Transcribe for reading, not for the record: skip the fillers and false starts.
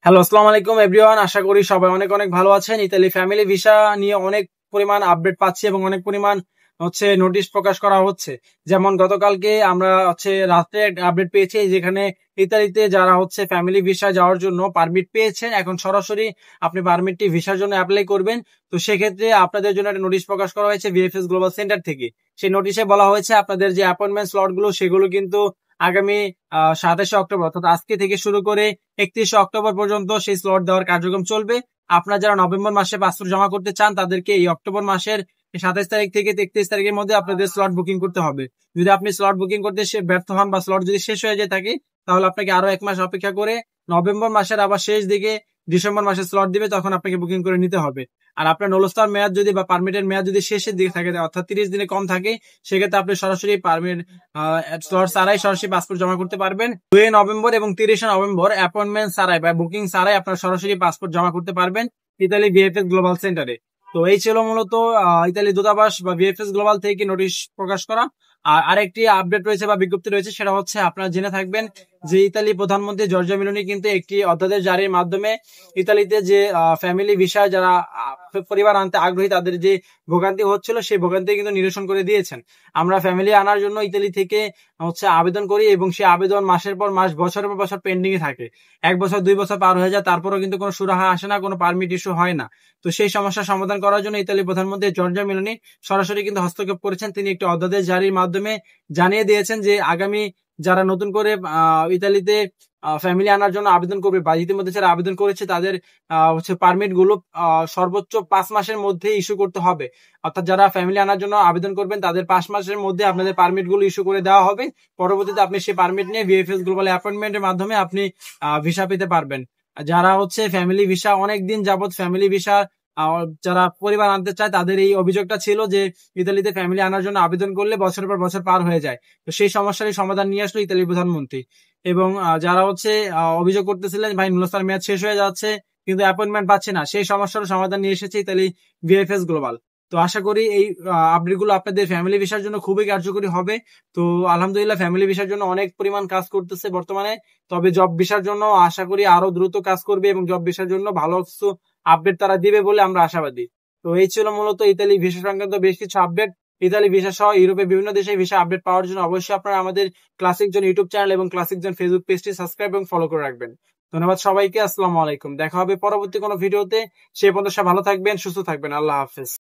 Hello, আসসালামু আলাইকুম everyone. আশা করি সবাই অনেক অনেক ভালো আছেন। ইতালি ফ্যামিলি ভিসা নিয়ে অনেক পরিমাণ আপডেট পাচ্ছি এবং অনেক পরিমাণ নোটিশ প্রকাশ করা হচ্ছে। যেমন গতকালকে আমরা রাত্রে একটা আপডেট পেয়েছি, যেখানে ইতালিতে যারা ফ্যামিলি ভিসা যাওয়ার জন্য পারমিট পেয়েছেন, এখন সরাসরি আপনি পারমিটটি ভিসার জন্য অ্যাপ্লাই করবেন। তো সেক্ষেত্রে আপনাদের জন্য একটা নোটিশ প্রকাশ করা হয়েছে ভিএফএস গ্লোবাল সেন্টার থেকে। সেই নোটিশে বলা হয়েছে আপনাদের যে অ্যাপয়েন্টমেন্ট স্লট গুলো সেগুলো কিন্তু আগামী 27শে অক্টোবর অর্থাৎ আজকে থেকে শুরু করে 31শে অক্টোবর পর্যন্ত সেই স্লট দেওয়ার কার্যক্রম চলবে। আপনারা যারা নভেম্বর মাসে পাসপোর্ট জমা করতে চান তাদেরকে এই অক্টোবর মাসের 27 তারিখ থেকে 31 তারিখের মধ্যে আপনাদের স্লট বুকিং করতে হবে। যদি আপনি স্লট বুকিং করতে ব্যর্থ হন বা স্লট যদি শেষ হয়ে যায় থাকে, তাহলে আপনাকে আরো 1 মাস অপেক্ষা করে নভেম্বর মাসের আবার শেষ দিকে ডিসেম্বর মাসে স্লট দিবে, তখন আপনাকে বুকিং করে নিতে হবে। আর আপনার নলস্তার মেয়াদ যদি বা পারমিটের মেয়াদ যদি শেষের দিকে থাকে অর্থাৎ 30 দিনে কম থাকে, সেক্ষেত্রে আপনি সরাসরি পারমিট স্লট ছাড়াই সরাসরি পাসপোর্ট জমা করতে পারবেন। 2 নভেম্বর এবং 30 নভেম্বর অ্যাপয়েন্টমেন্ট ছাড়াই বা বুকিং ছাড়াই আপনার সরাসরি পাসপোর্ট জমা করতে পারবেন ইতালি ভিএফএস গ্লোবাল সেন্টারে। তো এই ছিল মূলত ইতালি দূতাবাস বা ভিএফএস গ্লোবাল থেকে নোটিশ প্রকাশ করা। আর আরেকটি আপডেট রয়েছে বা বিজ্ঞপ্তি রয়েছে, সেটা হচ্ছে আপনারা জেনে থাকবেন যে ইতালি প্রধানমন্ত্রী জর্জিয়া মেলোনি কিন্তু একটি অধ্যাদেশ জারির মাধ্যমে ইতালিতে যে ফ্যামিলি ভিসা যারা পরিবার আনতে আগ্রহী তাদের যে ভোগান্তি হচ্ছিল সেই ভোগান্তি কিন্তু নিরসন করে দিয়েছেন। আমরা ফ্যামিলি আনার জন্য ইতালি থেকে আবেদন করি এবং সেই আবেদন মাসের পর মাস বছরের পর বছর পেন্ডিং এ থাকে। 1 বছর 2 বছর পার হয়ে যায়, তারপরেও কিন্তু কোনো সুরাহা আসে না, কোনো পারমিট ইস্যু হয় না। তো সেই সমস্যার সমাধান করার জন্য ইতালি প্রধানমন্ত্রী জর্জিয়া মেলোনি সরাসরি কিন্তু হস্তক্ষেপ করেছেন। তিনি একটি অধ্যাদেশ জারির মাধ্যমে জানিয়ে দিয়েছেন যে আগামী যারা নতুন করে ইতালিতে ফ্যামিলি আনার জন্য আবেদন করবে বা ইতিমধ্যে যারা আবেদন করেছে তাদের পারমিট গুলো সর্বোচ্চ 5 মাসের মধ্যে ইস্যু করতে হবে। অর্থাৎ যারা ফ্যামিলি আনার জন্য আবেদন করবেন তাদের 5 মাসের মধ্যে আপনাদের পারমিট গুলো ইস্যু করে দেওয়া হবে। পরবর্তীতে আপনি সেই পারমিট নিয়ে ভিএফএস গ্লোবাল অ্যাপয়েন্টমেন্টের মাধ্যমে আপনি ভিসা পেতে পারবেন। যারা ফ্যামিলি ভিসা অনেকদিন যাবত ফ্যামিলি ভিসা যারা পরিবার আনতে চায় তাদের এই অভিযোগটা ছিল যে ইতালিতে ফ্যামিলি আনার জন্য আবেদন করলে বছরের পর বছর পার হয়ে যায়। তো সেই সমস্যারই সমাধান নিয়ে আসলো ইতালির প্রধানমন্ত্রী। এবং যারা অভিযোগ করতেছিলেন ভাই নুলস্তার মেয়াদ শেষ হয়ে যাচ্ছে কিন্তু অ্যাপয়েন্টমেন্ট পাচ্ছে না, সেই সমস্যার সমাধান নিয়ে এসেছে ইতালি ভিএফএস গ্লোবাল। তো আশা করি এই আপডেট গুলো আপনাদের ফ্যামিলি ভিসার জন্য খুবই কার্যকরী হবে। তো আলহামদুলিল্লাহ ফ্যামিলি ভিসার জন্য অনেক পরিমাণ কাজ করতেছে বর্তমানে। তবে জব ভিসার জন্য আশা করি আরো দ্রুত কাজ করবে এবং জব ভিসার জন্য ভালো কিছু আপডেট তারা দিবে বলে আমরা আশাবাদী। তো এই ছিল মূলত ইতালি ভিসা সংক্রান্ত বেশ কিছু আপডেট। ইতালি ভিসা সহ ইউরোপের বিভিন্ন দেশে ভিসা আপডেট পাওয়ার জন্য অবশ্যই আপনারা আমাদের ক্লাসিক জোন ইউটিউব চ্যানেল এবং ক্লাসিক জোন ফেসবুক পেজটি সাবস্ক্রাইব এবং ফলো করে রাখবেন। ধন্যবাদ সবাইকে। আসসালামু আলাইকুম। দেখা হবে পরবর্তী কোনো ভিডিওতে। সে পর্যন্ত সব ভালো থাকবেন, সুস্থ থাকবেন। আল্লাহ হাফেজ।